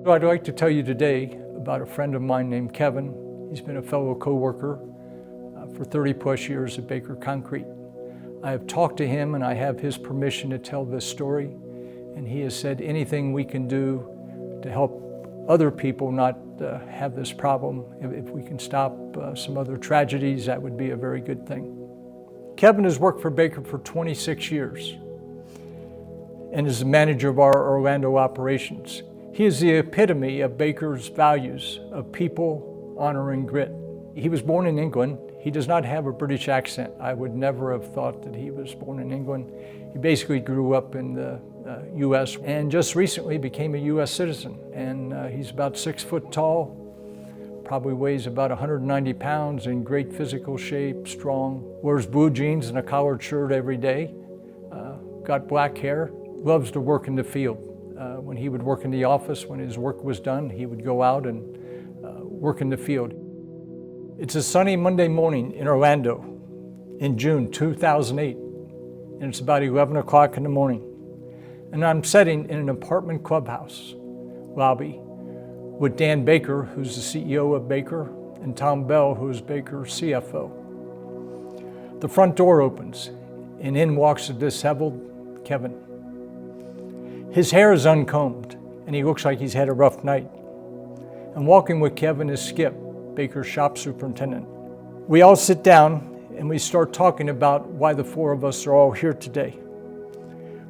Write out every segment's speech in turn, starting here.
So I'd like to tell you today about a friend of mine named Kevin. He's been a fellow co-worker for 30 plus years at Baker Concrete. I have talked to him and I have his permission to tell this story, and he has said anything we can do to help other people not have this problem. If we can stop some other tragedies, that would be a very good thing. Kevin has worked for Baker for 26 years and is the manager of our Orlando operations. He is the epitome of Baker's values of people, honor, and grit. He was born in England. He does not have a British accent. I would never have thought that he was born in England. He basically grew up in the U.S. and just recently became a U.S. citizen. And he's about 6 foot tall, probably weighs about 190 pounds, in great physical shape, strong, wears blue jeans and a collared shirt every day, got black hair, loves to work in the field. When he would work in the office, when his work was done, he would go out and work in the field. It's a sunny Monday morning in Orlando in June 2008, and it's about 11 o'clock in the morning. And I'm sitting in an apartment clubhouse lobby with Dan Baker, who's the CEO of Baker, and Tom Bell, who is Baker's CFO. The front door opens, and in walks a disheveled Kevin. His hair is uncombed, and he looks like he's had a rough night. And walking with Kevin is Skip, Baker's shop superintendent. We all sit down and we start talking about why the four of us are all here today.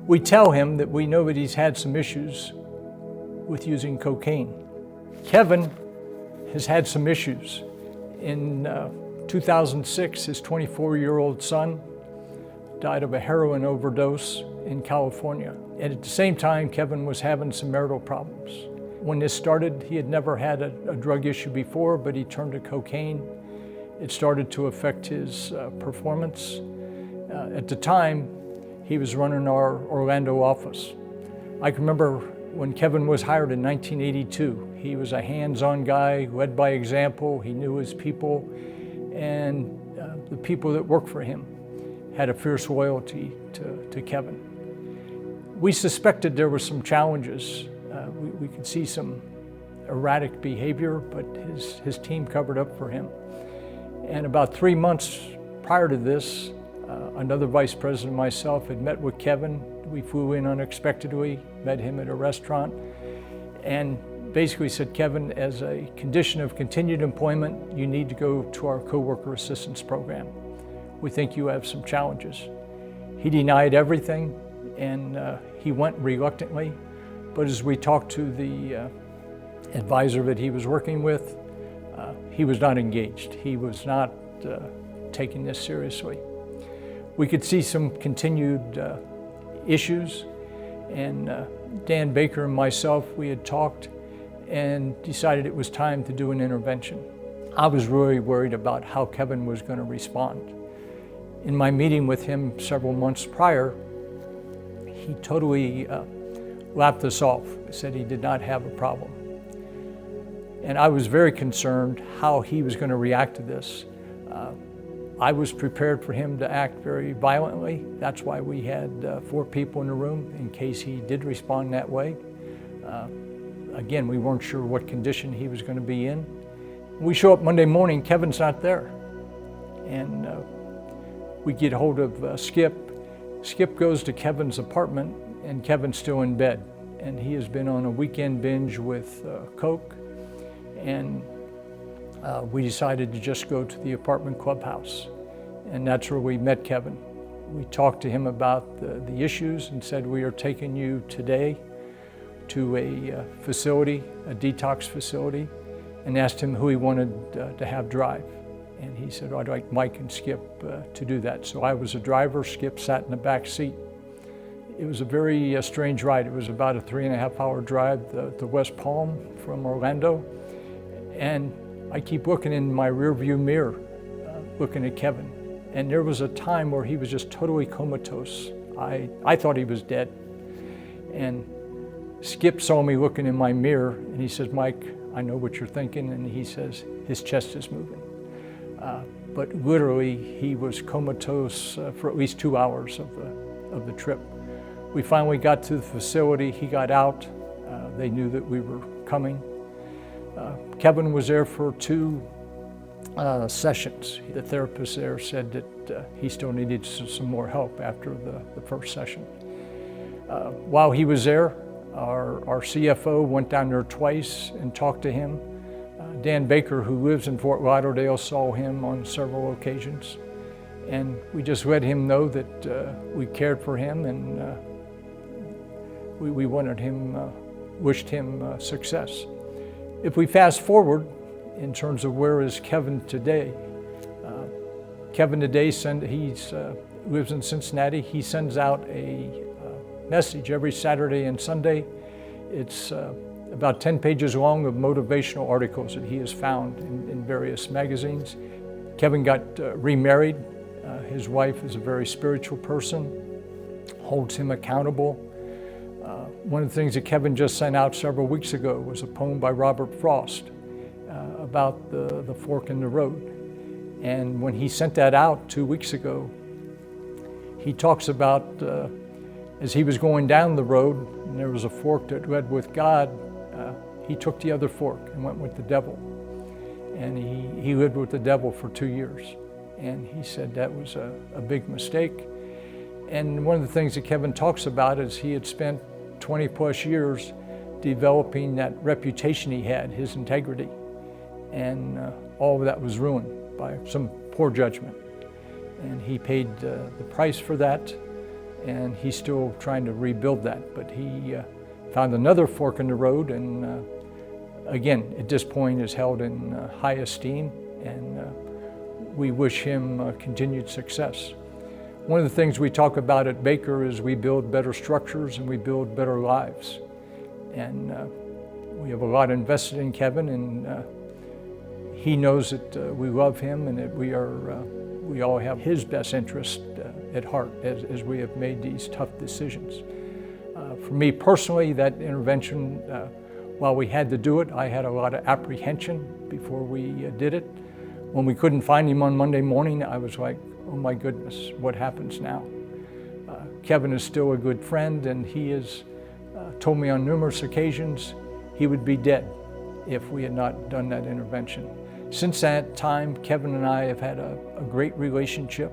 We tell him that we know that he's had some issues with using cocaine. Kevin has had some issues. In 2006, his 24-year-old son died of a heroin overdose in California. And at the same time, Kevin was having some marital problems. When this started, he had never had a drug issue before, but he turned to cocaine. It started to affect his performance. At the time, he was running our Orlando office. I can remember when Kevin was hired in 1982. He was a hands-on guy, led by example. He knew his people, and the people that worked for him had a fierce loyalty to Kevin. We suspected there were some challenges. We could see some erratic behavior, but his team covered up for him. And about 3 months prior to this, another vice president and myself had met with Kevin. We flew in unexpectedly, met him at a restaurant, and basically said, Kevin, as a condition of continued employment, you need to go to our co-worker assistance program. We think you have some challenges. He denied everything, and he went reluctantly. But as we talked to the advisor that he was working with, he was not engaged. He was not taking this seriously. We could see some continued issues, and Dan Baker and myself, we had talked and decided it was time to do an intervention. I was really worried about how Kevin was going to respond. In my meeting with him several months prior, he totally laughed us off, said he did not have a problem. And I was very concerned how he was going to react to this. I was prepared for him to act very violently. That's why we had 4 people in the room in case he did respond that way. Again, we weren't sure what condition he was going to be in. We show up Monday morning, Kevin's not there. And we get hold of Skip. Skip goes to Kevin's apartment, and Kevin's still in bed. And he has been on a weekend binge with coke. And we decided to just go to the apartment clubhouse. And that's where we met Kevin. We talked to him about the issues and said, we are taking you today to a facility, a detox facility, and asked him who he wanted to have drive. And he said, I'd like Mike and Skip to do that. So I was a driver, Skip sat in the back seat. It was a very strange ride. It was about a 3.5-hour drive to West Palm from Orlando. And I keep looking in my rearview mirror, looking at Kevin. And there was a time where he was just totally comatose. I thought he was dead. And Skip saw me looking in my mirror, and he says, Mike, I know what you're thinking. And he says, his chest is moving. But literally, he was comatose for at least 2 hours of the trip. We finally got to the facility. He got out. They knew that we were coming. Kevin was there for 2 sessions. The therapist there said that he still needed some more help after the first session. While he was there, our CFO went down there twice and talked to him. Dan Baker, who lives in Fort Lauderdale, saw him on several occasions. And we just let him know that we cared for him, and we wanted him, wished him success. If we fast forward in terms of where is Kevin today, Kevin today lives in Cincinnati. He sends out a message every Saturday and Sunday. It's about 10 pages long of motivational articles that he has found in various magazines. Kevin got remarried. His wife is a very spiritual person, holds him accountable. One of the things that Kevin just sent out several weeks ago was a poem by Robert Frost about the fork in the road. And when he sent that out 2 weeks ago, he talks about as he was going down the road and there was a fork that led with God, he took the other fork and went with the devil. And he lived with the devil for 2 years. And he said that was a big mistake. And one of the things that Kevin talks about is he had spent 20 plus years developing that reputation he had, his integrity. And all of that was ruined by some poor judgment. And he paid the price for that, and he's still trying to rebuild that. But he found another fork in the road, and again, at this point is held in high esteem, and we wish him continued success. One of the things we talk about at Baker is we build better structures and we build better lives. And we have a lot invested in Kevin, and he knows that we love him and that we all have his best interest at heart as we have made these tough decisions. For me personally, that intervention, while we had to do it, I had a lot of apprehension before we did it. When we couldn't find him on Monday morning, I was like, oh my goodness, what happens now? Kevin is still a good friend, and he has told me on numerous occasions he would be dead if we had not done that intervention. Since that time, Kevin and I have had a great relationship,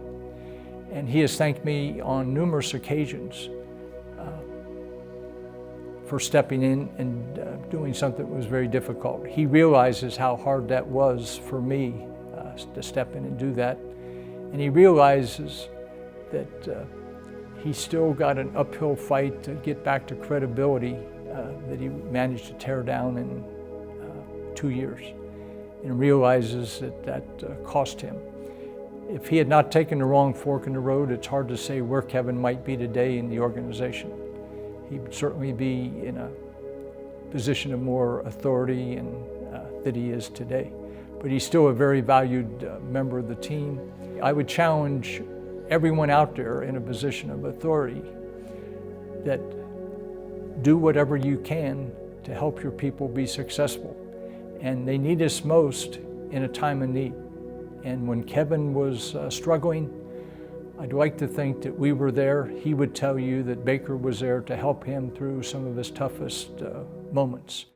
and he has thanked me on numerous occasions for stepping in and doing something that was very difficult. He realizes how hard that was for me to step in and do that. And he realizes that he's still got an uphill fight to get back to credibility that he managed to tear down in 2 years, and realizes that cost him. If he had not taken the wrong fork in the road, it's hard to say where Kevin might be today in the organization. He would certainly be in a position of more authority and that he is today. But he's still a very valued member of the team. I would challenge everyone out there in a position of authority that do whatever you can to help your people be successful. And they need us most in a time of need. And when Kevin was struggling, I'd like to think that we were there. He would tell you that Baker was there to help him through some of his toughest moments.